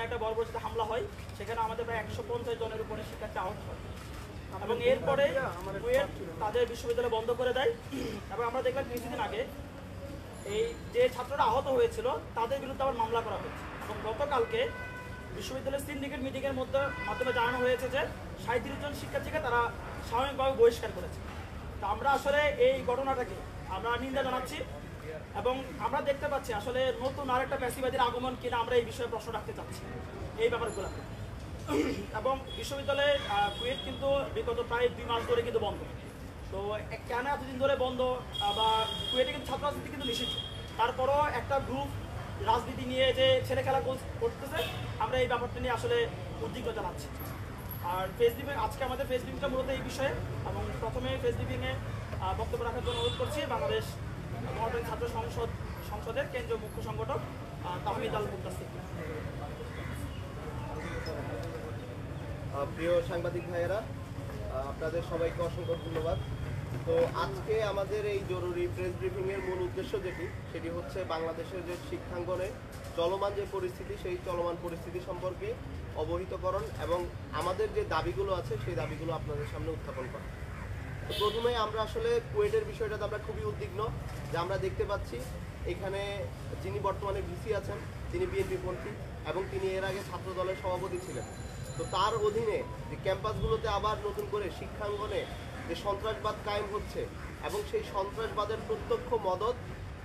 ওখানে একটা বর্বরচিত হামলা হয়, সেখানে আমাদের প্রায় 150 জনের উপরে শিক্ষার্থী আহত হয় এবং এরপরে কুয়েট তাদের বিশ্ববিদ্যালয় বন্ধ করে দেয়। এবং আমরা দেখলাম কিছুদিন আগে এই যে ছাত্ররা আহত হয়েছিল তাদের বিরুদ্ধে আবার মামলা করা হয়েছে এবং গতকালকে বিশ্ববিদ্যালয়ের সিন্ডিকেট মিটিংয়ের মাধ্যমে জানানো হয়েছে যে 37 জন শিক্ষার্থীকে তারা সাময়িকভাবে বহিষ্কার করেছে। তো আমরা আসলে এই ঘটনাটাকে আমরা নিন্দা জানাচ্ছি এবং আমরা দেখতে পাচ্ছি আসলে নতুন আরেকটা ফ্যাসিবাদীর আগমন কিনা আমরা এই বিষয়ে প্রশ্ন রাখতে চাচ্ছি এই ব্যাপারগুলোতে। এবং বিশ্ববিদ্যালয়ে কুয়েট কিন্তু বিগত প্রায় 2 মাস ধরে কিন্তু বন্ধ। তো কেন এতদিন ধরে বন্ধ বা কুয়েটে কিন্তু ছাত্র রাজনীতি কিন্তু নিষিদ্ধ, তারপরও একটা গ্রুপ রাজনীতি নিয়ে যে ছেলে খেলা করতেছে, আমরা এই ব্যাপারটা নিয়ে আসলে উদ্বিগ্ন জানাচ্ছি। আর ফেসবুকে আজকে আমাদের ফেসবুকটা মূলত এই বিষয়ে, এবং প্রথমে ফেসবুকিংয়ে বক্তব্য রাখার জন্য অনুরোধ করছি বাংলাদেশ মহানগর ছাত্র সংসদের কেন্দ্রীয় মুখ্য সংগঠক তাহমিদ আল মুক্তাসির। প্রিয় সাংবাদিক ভাইয়েরা, আপনাদের সবাইকে অসংখ্য ধন্যবাদ। তো আজকে আমাদের এই জরুরি প্রেস ব্রিফিংয়ের মূল উদ্দেশ্য সেটি হচ্ছে বাংলাদেশের যে শিক্ষাঙ্গনে চলমান যে পরিস্থিতি, সেই চলমান পরিস্থিতি সম্পর্কে অবহিতকরণ এবং আমাদের যে দাবিগুলো আছে সেই দাবিগুলো আপনাদের সামনে উত্থাপন করা। তো প্রথমে আমরা আসলে কুয়েটের বিষয়টাতে আমরা খুবই উদ্বিগ্ন যে আমরা দেখতে পাচ্ছি এখানে যিনি বর্তমানে ভিসি আছেন তিনি বিএনপিপন্থী এবং তিনি এর আগে ছাত্র দলের সভাপতি ছিলেন। তো তার অধীনে যে ক্যাম্পাসগুলোতে আবার নতুন করে শিক্ষাঙ্গনে যে সন্ত্রাসবাদ কায়েম হচ্ছে এবং সেই সন্ত্রাসবাদের প্রত্যক্ষ মদত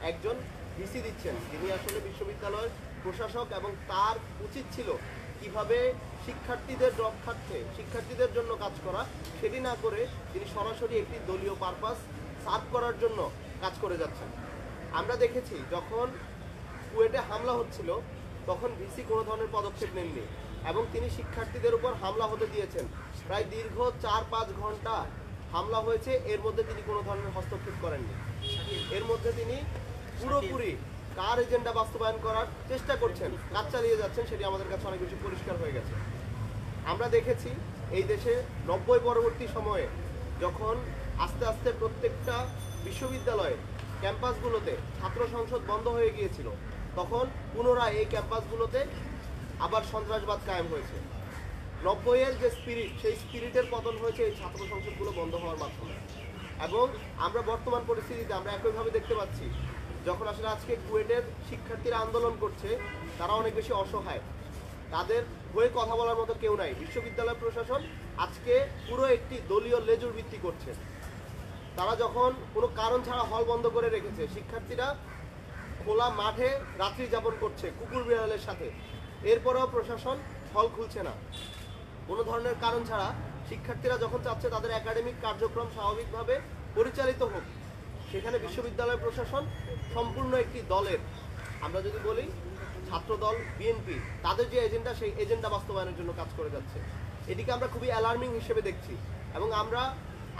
একজন ভিসি দিচ্ছেন, যিনি আসলে বিশ্ববিদ্যালয়ের প্রশাসক, এবং তার উচিত ছিল কিভাবে শিক্ষার্থীদের রক্ষার্থে শিক্ষার্থীদের জন্য কাজ করা, সেটি না করে তিনি সরাসরি একটি দলীয় পারপাস সার্ভ করার জন্য কাজ করে যাচ্ছেন। আমরা দেখেছি যখন কুয়েটে হামলা হচ্ছিল তখন ভিসি কোনো ধরনের পদক্ষেপ নেননি এবং তিনি শিক্ষার্থীদের উপর হামলা হতে দিয়েছেন। প্রায় দীর্ঘ 4-5 ঘন্টা হামলা হয়েছে, এর মধ্যে তিনি কোনো ধরনের হস্তক্ষেপ করেননি। এর মধ্যে তিনি পুরোপুরি কার এজেন্ডা বাস্তবায়ন করার চেষ্টা করছেন, কাজ চালিয়ে যাচ্ছেন, সেটি আমাদের কাছে অনেক বেশি পরিষ্কার হয়ে গেছে। আমরা দেখেছি এই দেশে 90 পরবর্তী সময়ে যখন আস্তে আস্তে প্রত্যেকটা বিশ্ববিদ্যালয়ে ক্যাম্পাসগুলোতে ছাত্র সংসদ বন্ধ হয়ে গিয়েছিল, তখন পুনরায় এই ক্যাম্পাসগুলোতে আবার সন্ত্রাসবাদ কায়েম হয়েছে। 90-এর যে স্পিরিট, সেই স্পিরিটের পতন হয়েছে এই ছাত্র সংসদগুলো বন্ধ হওয়ার মাধ্যমে। এবং আমরা বর্তমান পরিস্থিতিতে আমরা একইভাবে দেখতে পাচ্ছি যখন আসলে আজকে কুয়েটের শিক্ষার্থীরা আন্দোলন করছে, তারা অনেক বেশি অসহায়, তাদের হয়ে কথা বলার মতো কেউ নাই। বিশ্ববিদ্যালয় প্রশাসন আজকে পুরো একটি দলীয় লেজুর ভিত্তি করছে। তারা যখন কোনো কারণ ছাড়া হল বন্ধ করে রেখেছে, শিক্ষার্থীরা খোলা মাঠে রাত্রি যাপন করছে কুকুর বিড়ালের সাথে, এরপরেও প্রশাসন হল খুলছে না কোনো ধরনের কারণ ছাড়া। শিক্ষার্থীরা যখন চাচ্ছে তাদের একাডেমিক কার্যক্রম স্বাভাবিকভাবে পরিচালিত হোক, সেখানে বিশ্ববিদ্যালয় প্রশাসন সম্পূর্ণ একটি দলের, আমরা যদি বলি ছাত্র দল বিএনপি, তাদের যে এজেন্ডা সেই এজেন্ডা বাস্তবায়নের জন্য কাজ করে যাচ্ছে। এটিকে আমরা খুবই অ্যালার্মিং হিসেবে দেখছি। এবং আমরা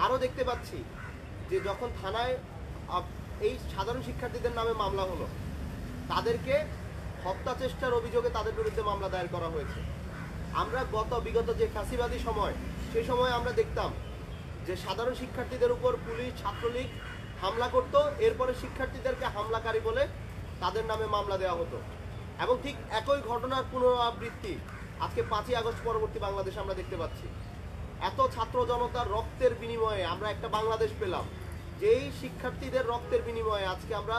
আরও দেখতে পাচ্ছি যে যখন থানায় এই সাধারণ শিক্ষার্থীদের নামে মামলা হলো, তাদেরকে হত্যা চেষ্টার অভিযোগে তাদের বিরুদ্ধে মামলা দায়ের করা হয়েছে। আমরা বিগত যে ফ্যাসিবাদী সময়, সেই সময় আমরা দেখতাম যে সাধারণ শিক্ষার্থীদের উপর পুলিশ, ছাত্রলীগ হামলা করত, এরপরে শিক্ষার্থীদেরকে হামলাকারী বলে তাদের নামে মামলা দেওয়া হতো। এবং ঠিক একই ঘটনার পুনরাবৃত্তি আজকে 5ই আগস্ট পরবর্তী বাংলাদেশে আমরা দেখতে পাচ্ছি। এত ছাত্র জনতার রক্তের বিনিময়ে আমরা একটা বাংলাদেশ পেলাম, যেই শিক্ষার্থীদের রক্তের বিনিময়ে আজকে আমরা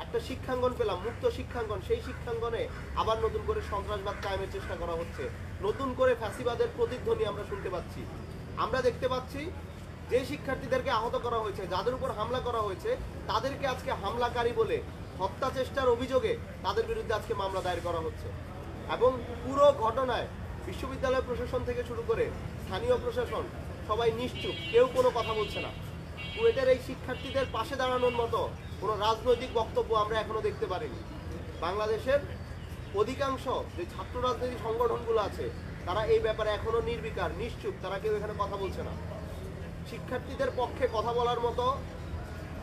একটা শিক্ষাঙ্গন পেলাম, মুক্ত শিক্ষাঙ্গন। সেই শিক্ষাঙ্গনে আবার নতুন করে সন্ত্রাসবাদ কায়েমের চেষ্টা করা হচ্ছে, নতুন করে ফ্যাসিবাদের প্রতিধ্বনি আমরা শুনতে পাচ্ছি। আমরা দেখতে পাচ্ছি যে শিক্ষার্থীদেরকে আহত করা হয়েছে, যাদের উপর হামলা করা হয়েছে, তাদেরকে আজকে হামলাকারী বলে হত্যা চেষ্টার অভিযোগে তাদের বিরুদ্ধে আজকে মামলা দায়ের করা হচ্ছে। এবং পুরো ঘটনায় বিশ্ববিদ্যালয় প্রশাসন থেকে শুরু করে স্থানীয় প্রশাসন সবাই নিশ্চুপ, কেউ কোনো কথা বলছে না। কুয়েটের এই শিক্ষার্থীদের পাশে দাঁড়ানোর মতো কোনো রাজনৈতিক বক্তব্য আমরা এখনো দেখতে পারিনি। বাংলাদেশের অধিকাংশ যে ছাত্র রাজনৈতিক সংগঠনগুলো আছে, তারা এই ব্যাপারে এখনো নির্বিকার, নিশ্চুপ, তারা কেউ এখানে কথা বলছে না। শিক্ষার্থীদের পক্ষে কথা বলার মতো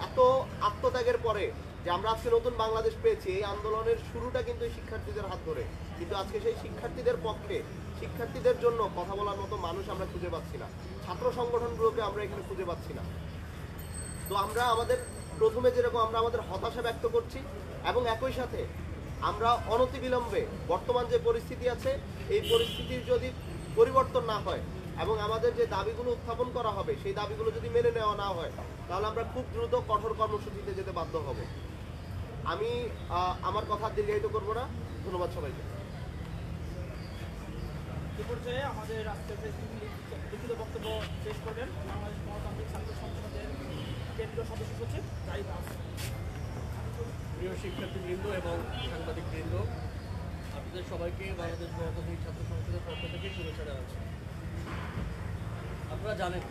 এত আত্মত্যাগের পরে যে আমরা আজকে নতুন বাংলাদেশ পেয়েছি, এই আন্দোলনের শুরুটা কিন্তু শিক্ষার্থীদের হাত ধরে, কিন্তু আজকে সেই শিক্ষার্থীদের পক্ষে, শিক্ষার্থীদের জন্য কথা বলার মতো মানুষ আমরা খুঁজে পাচ্ছি না, ছাত্র সংগঠনগুলোকে আমরা এখানে খুঁজে পাচ্ছি না। তো আমরা আমাদের প্রথমে যেরকম আমরা আমাদের হতাশা ব্যক্ত করছি, এবং একই সাথে আমরা অনতিবিলম্বে বর্তমান যে পরিস্থিতি আছে এই পরিস্থিতির যদি পরিবর্তন না হয় এবং আমাদের যে দাবিগুলো উত্থাপন করা হবে সেই দাবিগুলো যদি মেনে নেওয়া না হয় তাহলে আমরা খুব দ্রুত কঠোর কর্মসূচিতে যেতে বাধ্য হব। আমি আমার কথা দীর্ঘায়িত করব না। ধন্যবাদ সবাইকে। এ পর্যায়ে আমাদের আজকের লিখিত বক্তব্য শেষ করবেন বাংলাদেশ গণতান্ত্রিক ছাত্র সংসদের কেন্দ্রীয় সদস্য সচিব জাহিদ আহসান। প্রিয় শিক্ষার্থীবৃন্দ এবং সাংবাদিকবৃন্দ, আপনাদের সবাইকে বাংলাদেশ গণতান্ত্রিক ছাত্র সংসদের পক্ষ থেকে শুভেচ্ছা জানাচ্ছি। আপনারা জানেন,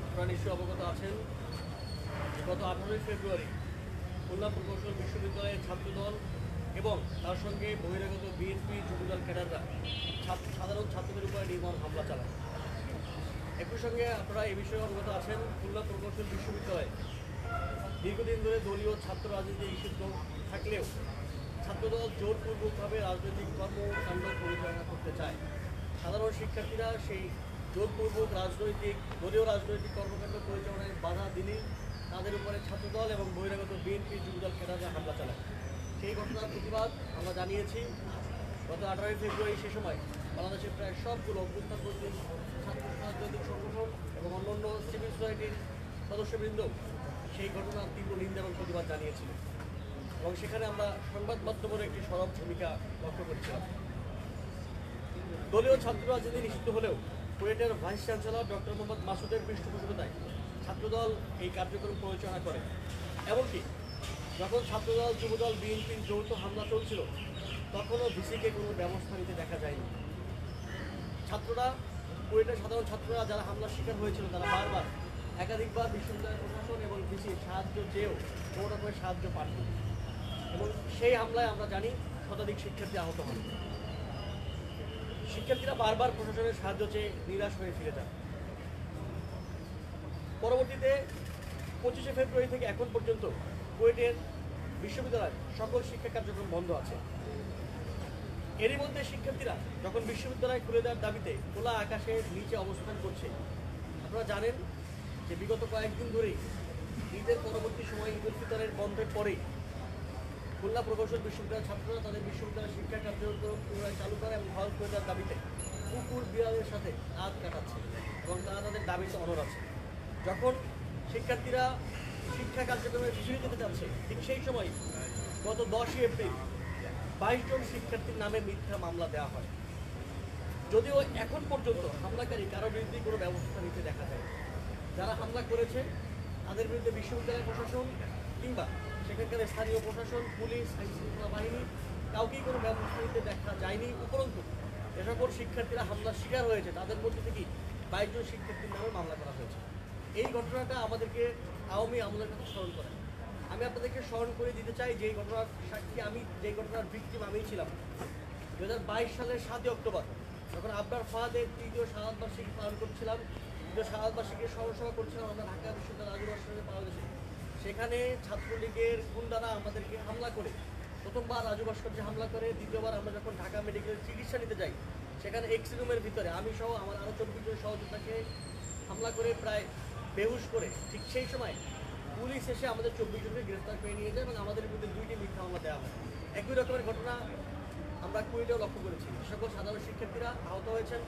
আপনারা নিশ্চয়ই অবগত আছেন, গত 18 ফেব্রুয়ারি খুলনা প্রকৌশল বিশ্ববিদ্যালয়ের ছাত্রদল এবং তার সঙ্গে বহিরাগত বিএনপি যুবদল ক্যাডাররা সাধারণ ছাত্রদের উপরে নির্মম হামলা চালায়। একই সঙ্গে আপনারা এ বিষয়ে অবগত আছেন, খুলনা প্রকৌশল বিশ্ববিদ্যালয়ে দীর্ঘদিন ধরে দলীয় ছাত্র রাজনীতি নিষিদ্ধ থাকলেও ছাত্রদল জোরপূর্বকভাবে রাজনৈতিক কর্মকাণ্ড পরিচালনা করতে চায়। সাধারণ শিক্ষার্থীরা সেই জোরপূর্বক দলীয় রাজনৈতিক কর্মকাণ্ড পরিচালনায় বাধা দিলেই তাদের উপরে ছাত্রদল এবং বহিরাগত বিএনপি যুবদল ক্যাডাররা হামলা চালায়। সেই ঘটনার প্রতিবাদ আমরা জানিয়েছি। গত 18 ফেব্রুয়ারি সে সময় বাংলাদেশের প্রায় সবগুলো অভ্যুত্থানপন্থী ছাত্র রাজনৈতিক সংগঠন এবং অন্যান্য সিভিল সোসাইটির সদস্যবৃন্দ সেই ঘটনার তীব্র নিন্দা এবং প্রতিবাদ জানিয়েছিল এবং সেখানে আমরা সংবাদ মাধ্যমের একটি সরব ভূমিকা লক্ষ্য করেছিলাম। দলীয় ছাত্র রাজনীতি নিষিদ্ধ হলেও কুয়েটের ভাইস চ্যান্সেলর ডক্টর মোহাম্মদ মাসুদের পৃষ্ঠপোষকতায় ছাত্রদল এই কার্যক্রম পরিচালনা করে। এমনকি যখন ছাত্রদল যুবদল বিএনপির যৌথ হামলা চলছিল তখনও ভিসিকে কোনো ব্যবস্থা নিতে দেখা যায়নি। ছাত্ররা, কুয়েটের সাধারণ ছাত্ররা যারা হামলার শিকার হয়েছিল তারা বারবার একাধিকবার বিশ্ববিদ্যালয় প্রশাসন এবং ভিসির সাহায্য চেয়েও কোনো রকমের সাহায্য পাননি এবং সেই হামলায় আমরা জানি শতাধিক শিক্ষার্থী আহত হন। শিক্ষার্থীরা বারবার প্রশাসনের সাহায্য চেয়ে নিরাশ হয়ে ফিরে যান। পরবর্তীতে 25 ফেব্রুয়ারি থেকে এখন পর্যন্ত কুয়েটের বিশ্ববিদ্যালয়ের সকল শিক্ষা কার্যক্রম বন্ধ আছে। এরই মধ্যে শিক্ষার্থীরা যখন বিশ্ববিদ্যালয় খুলে দেওয়ার দাবিতে খোলা আকাশের নিচে অবস্থান করছে, আপনারা জানেন যে বিগত কয়েকদিন ধরেই ঈদের পরবর্তী সময় ঈদ উল ফিতরের বন্ধের পরেই খুলনা প্রকৌশল বিশ্ববিদ্যালয়ের ছাত্ররা তাদের বিশ্ববিদ্যালয়ের শিক্ষা কার্যক্রম পুনরায় চালু করে এবং বহাল করে দেওয়ার দাবিতে কুকুর বিড়ালের সাথে রাত কাটাচ্ছে এবং তারা তাদের দাবিতে অনড় আছে। যখন শিক্ষার্থীরা শিক্ষা কার্যক্রমে ফিরে যেতে চাচ্ছে ঠিক সেই সময় গত 10 এপ্রিল 22 জন শিক্ষার্থীর নামে মিথ্যা মামলা দেওয়া হয়। যদিও এখন পর্যন্ত হামলাকারী কারো বিরুদ্ধে কোনো ব্যবস্থা নিতে দেখা যায়। যারা হামলা করেছে তাদের বিরুদ্ধে বিশ্ববিদ্যালয় প্রশাসন কিংবা সেখানকার স্থানীয় প্রশাসন, পুলিশ, আইনশৃঙ্খলা বাহিনী কাউকেই কোনো ব্যবস্থা নিতে দেখা যায়নি। উপরন্তু যে সকল শিক্ষার্থীরা হামলার শিকার হয়েছে তাদের মধ্যে থেকেই 22 জন শিক্ষার্থীর নামে মামলা করা হয়েছে। এই ঘটনাটা আমাদেরকে আওয়ামী আমলের কথা স্মরণ করে। আমি আপনাদেরকে স্মরণ করে দিতে চাই যে ঘটনার সাক্ষী আমি, যে ঘটনার ভিকটিম আমি ছিলাম। 2022 সালের 7 অক্টোবর যখন আবরার ফাহাদের 3য় শাহাদাত বার্ষিকী পালন করছিলাম, 3য় শাহাদাত বার্ষিকীর সমালোচনা করছিলাম আমরা ঢাকা বিশ্ববিদ্যালয় রাজু ভাস্কর্যে বাংলাদেশে। সেখানে ছাত্রলীগের গুন্ডারা আমাদেরকে হামলা করে, প্রথমবার রাজু ভাস্কর্যে হামলা করে, দ্বিতীয়বার আমরা যখন ঢাকা মেডিকেলের চিকিৎসা নিতে যাই সেখানে এক্স রুমের ভিতরে আমি সহ আমার আরও 24 জন সহযোদ্ধাকে হামলা করে প্রায় বেহুশ করে ঠিক সেই সময় পুলিশ এসে আমাদের 24 জনকে গ্রেফতার করে নিয়ে যায় এবং আমাদের বিরুদ্ধে 2টি মিথ্যা মামলা দেওয়া হয়। একই রকমের ঘটনা আমরা কুয়েটেও লক্ষ্য করেছি। যে সকল সাধারণ শিক্ষার্থীরা আহত হয়েছেন,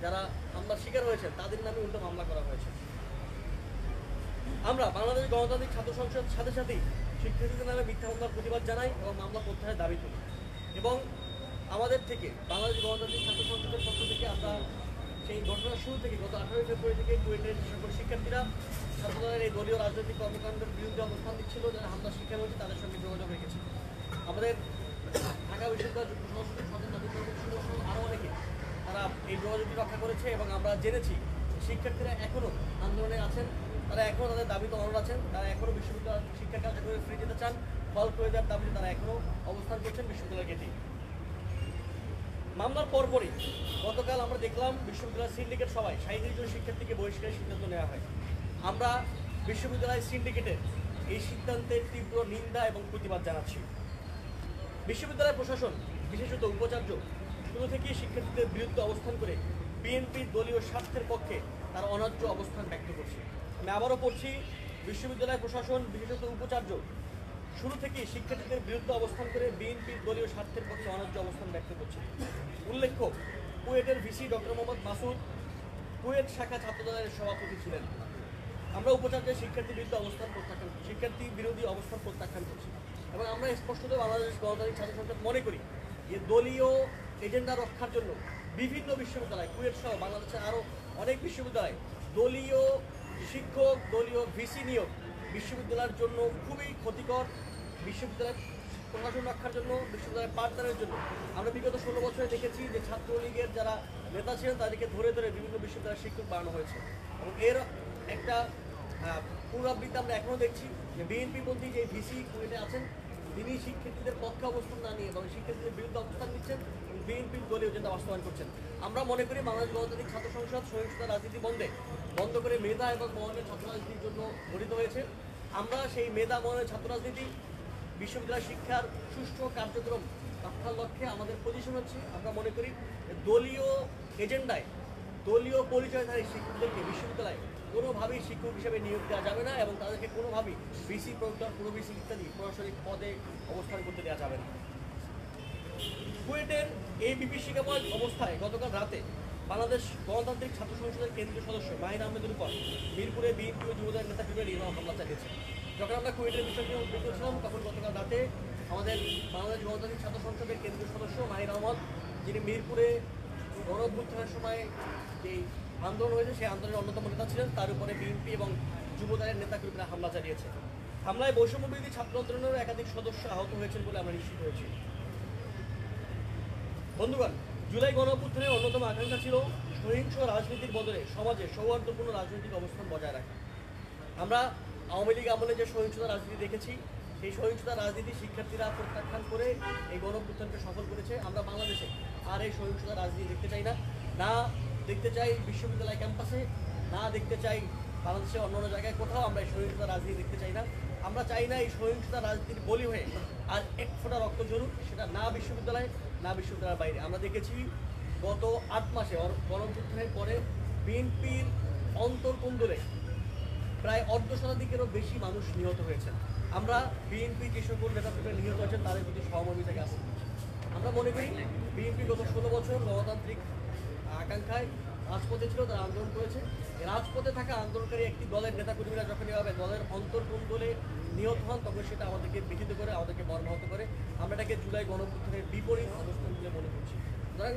যারা হামলার শিকার হয়েছেন তাদের নামে উল্টো মামলা করা হয়েছে। আমরা বাংলাদেশ গণতান্ত্রিক ছাত্র সংসদ সাথে সাথেই শিক্ষার্থীদের নামে মিথ্যা মামলার প্রতিবাদ জানাই এবং মামলা প্রত্যাহারের দাবি করি এবং আমাদের থেকে বাংলাদেশ গণতান্ত্রিক ছাত্র সংসদের পক্ষ থেকে আমরা সেই ঘটনার শুরু থেকে গত 18 ফেব্রুয়ারি থেকে কুয়েটের যে সকল শিক্ষার্থীরা ছাত্রদলের এই দলীয় রাজনৈতিক কর্মকাণ্ডের বিরুদ্ধে অবস্থান দিচ্ছিল, যারা হামলার শিকার হয়েছে তাদের সঙ্গে যোগাযোগ রেখেছি। আমাদের ঢাকা বিশ্ববিদ্যালয় যুক্ত সহ আরও অনেকে তারা এই যোগাযোগটি রক্ষা করেছে এবং আমরা জেনেছি শিক্ষার্থীরা এখনও আন্দোলনে আছেন, তারা এখনও তাদের দাবিতে অনড় আছেন, তারা এখনও বিশ্ববিদ্যালয় শিক্ষা কার্যক্রমে ফিরে যেতে চান, ফল করে দেওয়ার দাবিতে তারা এখনও অবস্থান করছেন বিশ্ববিদ্যালয় গেটেই। মামলার পরপরই গতকাল আমরা দেখলাম বিশ্ববিদ্যালয় সিন্ডিকেট সভায় 37 জন শিক্ষার্থীকে বহিষ্কারের সিদ্ধান্ত নেওয়া হয়। আমরা বিশ্ববিদ্যালয় সিন্ডিকেটের এই সিদ্ধান্তের তীব্র নিন্দা এবং প্রতিবাদ জানাচ্ছি। বিশ্ববিদ্যালয় প্রশাসন, বিশেষত উপাচার্য, শুরু থেকেই শিক্ষার্থীদের বিরুদ্ধে অবস্থান করে বিএনপির দলীয় স্বার্থের পক্ষে তার অন্যায্য অবস্থান ব্যক্ত করছে। আমি আবারও পড়ছি, বিশ্ববিদ্যালয় প্রশাসন, বিশেষত উপাচার্য শুরু থেকেই শিক্ষার্থীদের বিরুদ্ধে অবস্থান করে বিএনপির দলীয় স্বার্থের পক্ষে অন্যায্য অবস্থান ব্যক্ত করছে। উল্লেখ্য, কুয়েটের ভিসি ডক্টর মোহাম্মদ মাসুদ কুয়েট শাখা ছাত্রদলের সভাপতি ছিলেন। আমরা উপাচার্যের শিক্ষার্থী বিরোধী অবস্থান প্রত্যাখ্যান করছি এবং আমরা স্পষ্টত বাংলাদেশ গণতান্ত্রিক ছাত্র সংসদ মনে করি যে দলীয় এজেন্ডা রক্ষার জন্য বিভিন্ন বিশ্ববিদ্যালয়, কুয়েট সহ বাংলাদেশের আরও অনেক বিশ্ববিদ্যালয় দলীয় শিক্ষক, দলীয় ভিসি নিয়োগ বিশ্ববিদ্যালয়ের জন্য খুবই ক্ষতিকর। বিশ্ববিদ্যালয়ের প্রশাসন রক্ষার জন্য, বিশ্ববিদ্যালয়ের পাঠদানের জন্য আমরা বিগত 16 বছরে দেখেছি যে ছাত্রলীগের যারা নেতা ছিলেন তাদেরকে ধরে ধরে বিভিন্ন বিশ্ববিদ্যালয়ের শিক্ষক বানানো হয়েছে এবং এর একটা পুনরাবৃত্তি আমরা এখনও দেখছি যে বিএনপিপন্থী যে ভিসি কুয়েটে আছেন তিনি শিক্ষার্থীদের পক্ষে অবস্থান না নিয়ে এবং শিক্ষার্থীদের বিরুদ্ধে অবস্থান নিচ্ছেন এবং বিএনপির দলীয় এজেন্ডা বাস্তবায়ন করছেন। আমরা মনে করি বাংলাদেশ গণতান্ত্রিক ছাত্র সংসদ সহিংসতা রাজনীতি বন্ধ করে মেধা এবং মহানের ছাত্র রাজনীতির জন্য গঠিত হয়েছে। আমরা সেই মেধা মহানের ছাত্র রাজনীতি, বিশ্ববিদ্যালয় শিক্ষার সুষ্ঠু কার্যক্রম রক্ষার লক্ষ্যে আমাদের পজিশন হচ্ছে, আমরা মনে করি দলীয় এজেন্ডায় দলীয় পরিচয়ধারী শিক্ষকদেরকে বিশ্ববিদ্যালয়ে কোনোভাবেই শিক্ষক হিসেবে নিয়োগ দেওয়া যাবে না এবং তাদেরকে কোনোভাবেই ভিসি প্রক্টর, পুরো ভিসি ইত্যাদি প্রশাসনিক পদে অবস্থান করতে দেওয়া যাবে না। কুয়েটের এই বিভীষিকাময় অবস্থায় গতকাল রাতে বাংলাদেশ গণতান্ত্রিক ছাত্র সংসদের কেন্দ্রীয় সদস্য মাহির আহমেদের উপর মিরপুরে বিএনপি ও যুবদলের নেতাকর্মীরা নির্মম হামলা চালিয়েছে। যখন আমরা কুয়েটের বিষয়টি উদ্বিগ্ন ছিলাম তখন গতকাল রাতে আমাদের বাংলাদেশ গণতান্ত্রিক ছাত্র সংসদের কেন্দ্রীয় সদস্য মাহির আহমদ, যিনি মিরপুরে গণ-অভ্যুত্থানের সময় যে আন্দোলন হয়েছে সেই আন্দোলনের অন্যতম নেতা ছিলেন, তার উপরে বিএনপি এবং যুবদলের নেতাকর্মীরা হামলা চালিয়েছে। হামলায় বৈষম্যবিরোধী ছাত্র আন্দোলনেরও একাধিক সদস্য আহত হয়েছেন বলে আমরা নিশ্চিত হয়েছি। বন্ধুগণ, জুলাই গণ-অভ্যুত্থানের অন্যতম আকাঙ্ক্ষা ছিল সহিংস রাজনীতির বদলে সমাজে সৌহার্দ্যপূর্ণ রাজনৈতিক অবস্থান বজায় রাখা। আমরা আওয়ামী লীগ আমলে যে সহিংসতা রাজনীতি দেখেছি সেই সহিংসতা রাজনীতি শিক্ষার্থীরা প্রত্যাখ্যান করে এই গণ-অভ্যুত্থানকে সফল করেছে। আমরা বাংলাদেশে আর এই সহিংসতা রাজনীতি দেখতে চাই না দেখতে চাই বিশ্ববিদ্যালয় ক্যাম্পাসে, না দেখতে চাই বাংলাদেশের অন্যান্য জায়গায় কোথাও আমরা এই সহিংসতা রাজনীতি দেখতে চাই না। আমরা চাই না এই সহিংসতা রাজনীতির বলি হয়ে আর এক ফোঁটা রক্ত ঝরুক, সেটা না বিশ্ববিদ্যালয়ে না বিশ্ববিদ্যালয়ের বাইরে। আমরা দেখেছি গত 8 মাসে গণ-অভ্যুত্থানের পরে বিএনপির অন্তর্কন্দলে প্রায় অর্ধশতাধিকেরও বেশি মানুষ নিহত হয়েছেন। আমরা বিএনপি যে সকল নেতাকর্মীরা নিহত হয়েছেন তাদের প্রতি সহমর্মিতা জ্ঞাপন করছি। আমরা মনে করি বিএনপি গত 16 বছর গণতান্ত্রিক আকাঙ্ক্ষায় রাজপথে ছিল, তারা আন্দোলন করেছে। রাজপথে থাকা আন্দোলনকারী একটি দলের নেতাকর্মীরা যখন এভাবে দলের অন্তর্কন্দলে নিহত হন তখন সেটা আমাদেরকে বিচিত করে, আমাদেরকে মর্মাহত করে। আমরা এটাকে জুলাই গণ-অভ্যুত্থানের বিপরীত অবস্থান বলে মনে করছি। সুতরাং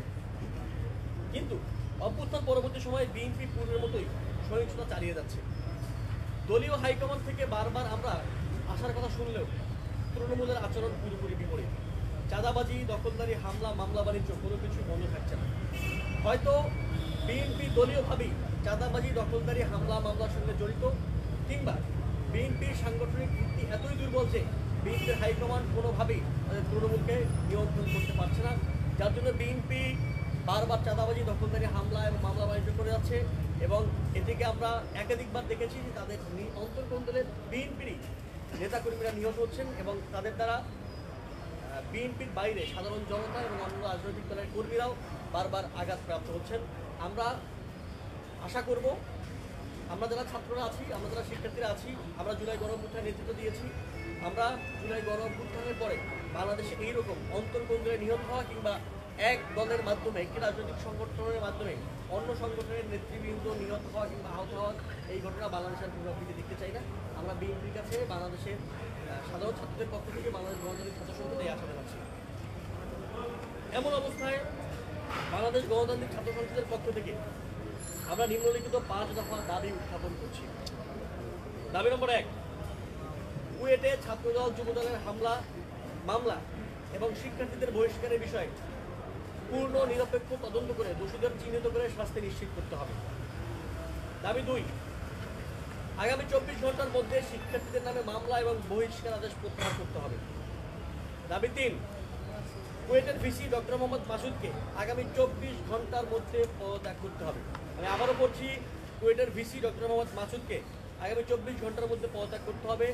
কিন্তু অভ্যুত্থান পরবর্তী সময়ে বিএনপি পূর্বের মতোই সহিংসতা চালিয়ে যাচ্ছে। দলীয় হাইকমান্ড থেকে বারবার আমরা আসার কথা শুনলেও তৃণমূলের আচরণ পুরোপুরি বিপরীত। চাঁদাবাজি, দখলদারি, হামলা, মামলা বাণিজ্য কোনো কিছু বন্ধ থাকছে না। হয়তো বিএনপি দলীয়ভাবেই চাঁদাবাজি, দখলদারি, হামলা মামলার সঙ্গে জড়িত, কিংবা বিএনপির সাংগঠনিক ভিত্তি এতই দুর্বল যে বিএনপির হাইকমান্ড কোনোভাবেই তাদের তৃণমূলকে নিয়ন্ত্রণ করতে পারছে না, যার জন্য বিএনপি বারবার চাঁদাবাজি, দখলদারি, হামলা এবং মামলা বাণিজ্য করে যাচ্ছে। এবং এদিকে আমরা একাধিকবার দেখেছি যে তাদের অন্তর্কন্দলের বিএনপিরই নেতাকর্মীরা নিহত হচ্ছেন এবং তাদের দ্বারা বিএনপির বাইরে সাধারণ জনতা এবং অন্য রাজনৈতিক দলের কর্মীরাও বারবার আঘাতপ্রাপ্ত হচ্ছেন। আমরা আশা করব আমরা যারা ছাত্ররা আছি, আমরা যারা শিক্ষার্থীরা আছি, আমরা জুলাই গণ-অভ্যুত্থানের নেতৃত্ব দিয়েছি। আমরা জুলাই গণ-অভ্যুত্থানের পরে বাংলাদেশে এইরকম অন্তর্কন্দলে নিহত হওয়া কিংবা এক দলের মাধ্যমে, একটি রাজনৈতিক সংগঠনের মাধ্যমে অন্য সংগঠনের নেতৃবৃন্দ নিহত হওয়া কিংবা আহত হওয়ার এই ঘটনা বাংলাদেশের পুনরাবৃত্তি দেখতে চাই না। আমরা বিএনপির কাছে বাংলাদেশের সাধারণ ছাত্রদের পক্ষ থেকে বাংলাদেশ গণতান্ত্রিক ছাত্র সংসদে এই আশা জানাচ্ছি। এমন অবস্থায় বাংলাদেশ গণতান্ত্রিক ছাত্র সংসদের পক্ষ থেকে আমরা নিম্নলিখিত 5 দফা দাবি উত্থাপন করছি। দাবি নম্বর 1, কুয়েটে ছাত্রদল যুবদলের মামলা এবং শিক্ষার্থীদের বহিষ্কারের বিষয়ে পূর্ণ নিরপেক্ষ তদন্ত করে দোষীদের চিহ্নিত করে শাস্তি নিশ্চিত করতে হবে। দাবি 2, আগামী 24 ঘন্টার মধ্যে শিক্ষার্থীদের নামে মামলা এবং বহিষ্কার আদেশ প্রত্যাহার করতে হবে। দাবি 3, কুয়েটের ভিসি ডক্টর মোহাম্মদ মাসুদকে আগামী 24 ঘন্টার মধ্যে পদত্যাগ করতে হবে। আমি আবারও বলছি, কুয়েটের ভিসি ডক্টর মোহাম্মদ মাসুদকে আগামী 24 ঘন্টার মধ্যে পদত্যাগ করতে হবে।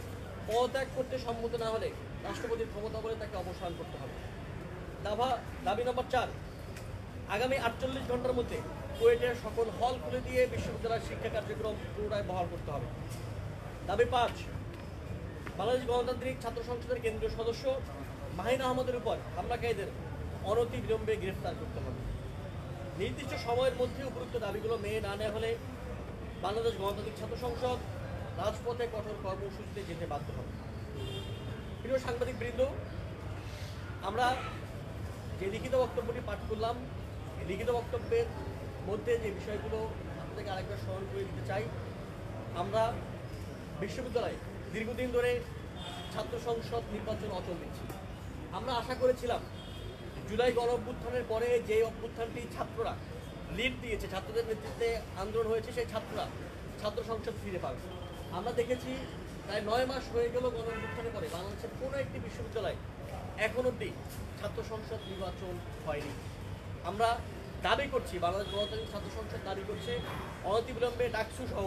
পদত্যাগ করতে সম্মত না হলে রাষ্ট্রপতির ক্ষমতা বলে তাকে অবসান করতে হবে। দাবি নম্বর 4, আগামী 48 ঘন্টার মধ্যে কুয়েটের সকল হল খুলে দিয়ে বিশ্ববিদ্যালয়ের শিক্ষা কার্যক্রম পুনরায় বহাল করতে হবে। দাবি 5, বাংলাদেশ গণতান্ত্রিক ছাত্র সংসদের কেন্দ্রীয় সদস্য মাহিন আহমদের উপর হামলাকারীদের অনতি বিলম্বে গ্রেফতার করতে হবে। নির্দিষ্ট সময়ের মধ্যে উপযুক্ত দাবিগুলো মেনে না নেওয়া হলে বাংলাদেশ গণতান্ত্রিক ছাত্র সংসদ রাজপথে কঠোর কর্মসূচিতে যেতে বাধ্য হবে। প্রিয় সাংবাদিক বৃন্দ, আমরা যে লিখিত বক্তব্যটি পাঠ করলাম, এই লিখিত বক্তব্যের মধ্যে যে বিষয়গুলো আপনাদেরকে আরেকবার স্মরণ করে দিতে চাই। আমরা বিশ্ববিদ্যালয়ে দীর্ঘদিন ধরে ছাত্র সংসদ নির্বাচন অচল দিচ্ছি। আমরা আশা করেছিলাম জুলাই গণ অভ্যুত্থানের পরে যে অভ্যুত্থানটি ছাত্ররা লিড দিয়েছে, ছাত্রদের নেতৃত্বে আন্দোলন হয়েছে, সেই ছাত্ররা ছাত্র সংসদ ফিরে পাবে। আমরা দেখেছি প্রায় 9 মাস হয়ে গেল গণ অভ্যুত্থানের পরে বাংলাদেশের কোনো একটি বিশ্ববিদ্যালয় এখন অবধি ছাত্র সংসদ নির্বাচন হয়নি। আমরা দাবি করছি, বাংলাদেশ গণতান্ত্রিক ছাত্র সংসদ দাবি করছে অনতিবিলম্বে ডাকসু সহ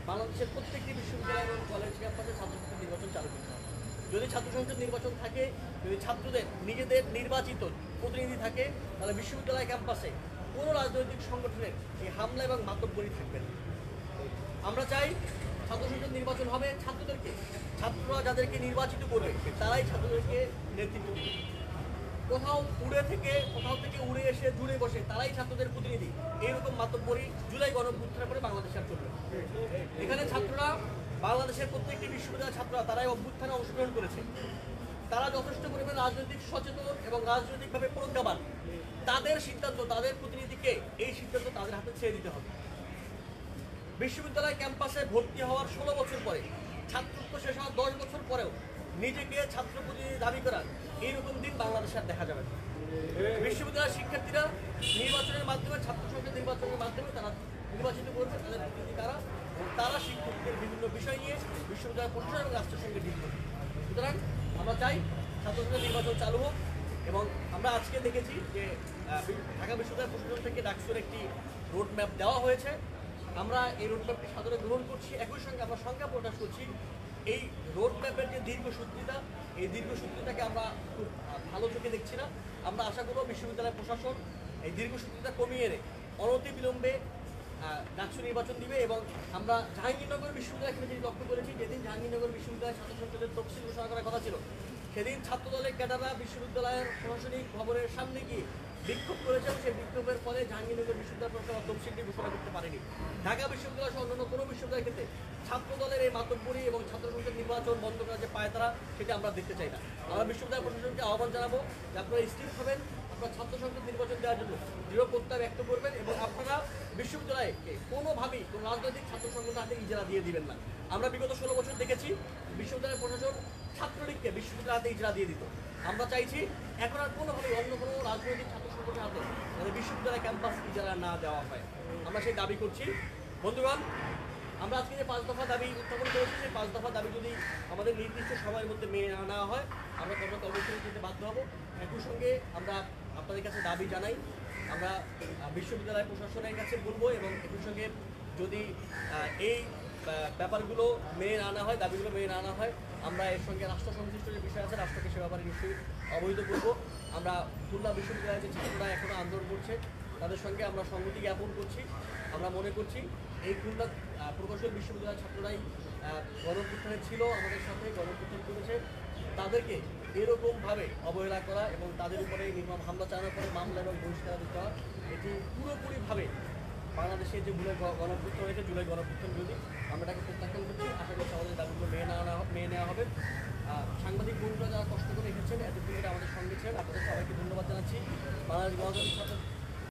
বাংলাদেশের প্রত্যেকটি বিশ্ববিদ্যালয় এবং কলেজ ক্যাম্পাসে ছাত্র সংসদ নির্বাচন চালু করতে হবে। যদি ছাত্র সংসদ নির্বাচন থাকে, যদি ছাত্রদের নিজেদের নির্বাচিত প্রতিনিধি থাকে, তাহলে বিশ্ববিদ্যালয় ক্যাম্পাসে কোনো রাজনৈতিক সংগঠনের এই হামলা এবং মাতব্বরি থাকবে না। আমরা চাই ছাত্র সংসদ নির্বাচন হবে ছাত্ররা যাদেরকে নির্বাচিত করবে তারাই ছাত্রদেরকে নেতৃত্ব দেবে। কোথাও থেকে উড়ে এসে জুড়ে বসে তারাই ছাত্রদের প্রতিনিধি, এইরকম মাতব্বরি জুলাই গণ অভ্যুত্থানের পরে বাংলাদেশে আর চলবে। এখানে ছাত্ররা, বাংলাদেশের প্রত্যেকটি বিশ্ববিদ্যালয়ের ছাত্ররা তারাই অভ্যুত্থানে অংশগ্রহণ করেছে। তারা যথেষ্ট পরিমাণে রাজনৈতিক সচেতন এবং রাজনৈতিকভাবে প্রজ্ঞাবান। তাদের সিদ্ধান্ত, তাদের প্রতিনিধিকে এই সিদ্ধান্ত তাদের হাতে ছেড়ে দিতে হবে। বিশ্ববিদ্যালয় ক্যাম্পাসে ভর্তি হওয়ার 16 বছর পরে, ছাত্রত্ব শেষ হওয়ার 10 বছর পরেও নিজেকে ছাত্র প্রতিনিধি দাবি করার এইরকম দিন বাংলাদেশে আর দেখা যাবে না। বিশ্ববিদ্যালয়ের শিক্ষার্থীরা নির্বাচনের মাধ্যমে, ছাত্র সংসদ নির্বাচনের মাধ্যমে তারা নির্বাচিত করবে তাদের প্রতিনিধি কারা, এবং তারা শিক্ষকদের বিভিন্ন বিষয় নিয়ে বিশ্ববিদ্যালয় প্রশাসন এবং রাষ্ট্রের সঙ্গে ডিল করবে। সুতরাং আমরা চাই ছাত্র সংসদ নির্বাচন চালু হোক। এবং আমরা আজকে দেখেছি যে ঢাকা বিশ্ববিদ্যালয় প্রশাসন থেকে ডাকসুর একটি রোড ম্যাপ দেওয়া হয়েছে। আমরা এই রোড ম্যাপটি সাদরে গ্রহণ করছি। একই সঙ্গে আমরা সংখ্যা প্রকাশ করছি এই রোড ম্যাপের যে দীর্ঘসূত্রিতা, এই দীর্ঘসূত্রিতাকে আমরা খুব ভালো চোখে দেখছি না। আমরা আশা করব বিশ্ববিদ্যালয় প্রশাসন এই দীর্ঘসূত্রিতা কমিয়ে এনে অনতি বিলম্বে ডাকসু নির্বাচন দিবে। এবং আমরা জাহাঙ্গীরনগর বিশ্ববিদ্যালয় ক্ষেত্রে যেটি লক্ষ্য করেছি, যেদিন জাহাঙ্গীরনগর বিশ্ববিদ্যালয় ছাত্র সংসদের তফসিল ঘোষণা করার কথা ছিল, সেদিন ছাত্রদলের ক্যাডাররা বিশ্ববিদ্যালয়ের প্রশাসনিক ভবনের সামনে গিয়ে বিক্ষোভ করেছে এবং সেই বিক্ষোভের ফলে জাহাঙ্গীরনগর বিশ্ববিদ্যালয় প্রশাসন তফসিলটি ঘোষণা করতে পারেনি। ঢাকা বিশ্ববিদ্যালয় সহ অন্যান্য কোনো বিশ্ববিদ্যালয়ের ক্ষেত্রে ছাত্রদলের এই মাতব্বরি এবং ছাত্র সংসদ নির্বাচন বন্ধ করার যে পায়তারা, সেটা আমরা দেখতে চাই না। আমরা বিশ্ববিদ্যালয় প্রশাসনকে আহ্বান জানাবো যে আপনারা স্থির হবেন, আপনারা ছাত্র সংসদ নির্বাচন দেওয়ার জন্য দৃঢ় প্রত্যয় ব্যক্ত করবেন এবং আপনারা বিশ্ববিদ্যালয়কে কোনোভাবেই কোনো রাজনৈতিক ছাত্র সংগঠন হাতে ইজারা দিয়ে দিবেন না। আমরা বিগত 16 বছর দেখেছি বিশ্ববিদ্যালয় প্রশাসন ছাত্রলীগকে বিশ্ববিদ্যালয় হাতে ইজারা দিয়ে দিত। আমরা চাইছি এখন আর কোনোভাবেই অন্য কোনো রাজনৈতিক ছাত্র সংগঠনের হাতে যাতে বিশ্ববিদ্যালয় ক্যাম্পাস ইজারা না দেওয়া হয়, আমরা সেই দাবি করছি। বন্ধুগণ, আমরা আজকে যে 5 দফা দাবি উত্থাপন করেছি, সেই 5 দফা দাবি যদি আমাদের নির্দিষ্ট সময়ের মধ্যে মেনে না নেওয়া হয়, আমরা কর্মসূচি যেতে বাধ্য হব। একই সঙ্গে আমরা আপনাদের কাছে দাবি জানাই, আমরা বিশ্ববিদ্যালয় প্রশাসনের কাছে বলবো এবং একই সঙ্গে যদি এই ব্যাপারগুলো মেনে না আনা হয়, দাবিগুলো মেনে না আনা হয়, আমরা এর সঙ্গে রাষ্ট্র সংশ্লিষ্ট যে বিষয় আছে রাষ্ট্রকে সে ব্যাপারে নিশ্চয়ই অবহিত করব। আমরা খুলনা বিশ্ববিদ্যালয়ের যে ছাত্ররা এখনও আন্দোলন করছে তাদের সঙ্গে আমরা সংহতি জ্ঞাপন করছি। আমরা মনে করছি এই খুলনা প্রকৌশল বিশ্ববিদ্যালয়ের ছাত্ররাই গণঅভ্যুত্থানে ছিল, আমাদের সাথে গণঅভ্যুত্থান করেছে। তাদেরকে এরকমভাবে অবহেলা করা এবং তাদের উপরে নির্মম হামলা চালানোর পরে মামলা এবং বহিষ্কার দেওয়া, এটি পুরোপুরিভাবে বাংলাদেশে যে গণঅভ্যুত্থান হয়েছে জুলাই গণঅভ্যুত্থান বিরোধী, আমরা এটাকে প্রত্যাখ্যান করছি। আশা করছি আমাদের দাবিগুলো মেনে নেওয়া হবে। সাংবাদিক বন্ধুরা যারা কষ্ট করে এসেছেন, এতদিন ধরে আমাদের সঙ্গে ছিলেন, আপনাদের সবাইকে ধন্যবাদ জানাচ্ছি। বাংলাদেশ গণতান্ত্রিক ছাত্র